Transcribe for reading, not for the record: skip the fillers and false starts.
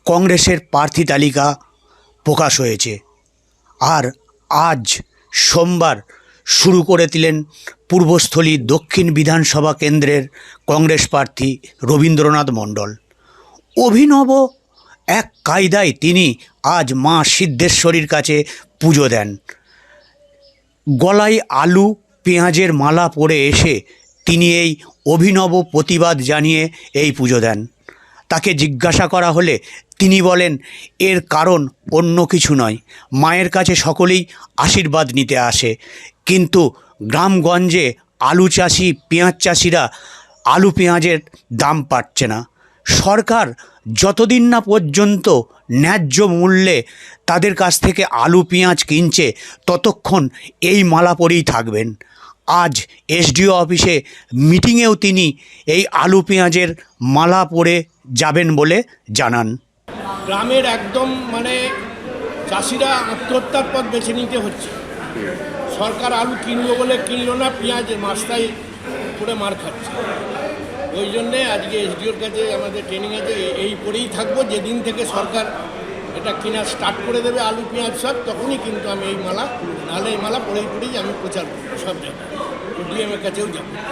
কংগ্রেসের প্রার্থী তালিকা প্রকাশ হয়েছে। আর আজ সোমবার শুরু করে দিলেন পূর্বস্থলী দক্ষিণ বিধানসভা কেন্দ্রের কংগ্রেস প্রার্থী রবীন্দ্রনাথ মণ্ডল। অভিনব এক কায়দায় তিনি আজ মা সিদ্ধেশ্বরীর কাছে পুজো দেন। গলায় আলু পেঁয়াজের মালা পরে এসে তিনি এই অভিনব প্রতিবাদ জানিয়ে এই পুজো দেন। তাকে জিজ্ঞাসা করা হলে তিনি বলেন, এর কারণ অন্য কিছু নয়, মায়ের কাছে সকলেই আশীর্বাদ নিতে আসে, কিন্তু গ্রামগঞ্জে আলু চাষি পেঁয়াজ চাষিরা আলু পেঁয়াজের দাম পাচ্ছে না। সরকার যতদিন না পর্যন্ত ন্যায্য মূল্যে তাদের কাছ থেকে আলু পেঁয়াজ কিনছে ততক্ষণ এই মালা পরেই থাকবেন। আজ এসডিও অফিসে মিটিংয়েও তিনি এই আলু পেঁয়াজের মালা পরে যাবেন বলে জানান। গ্রামের একদম চাষিরা আত্মহত্যার পথ বেছে নিতে হচ্ছে। সরকার আলু কিনলো বলে কিনলো না, পেঁয়াজের মাস্তাই করে মার খাচ্ছে। ওই জন্যে আজকে এসডিওর কাছে আমাদের ট্রেনিং আছে, এই পরেই থাকবো। যেদিন থেকে সরকার এটা কেনা স্টার্ট করে দেবে আলু পেঁয়াজ সব, তখনই কিন্তু আমি এই মালা, নাহলে এই মালা পরেই আমি প্রচার করবো সব জায়গায়, ডিএমের কাছেও যাবো।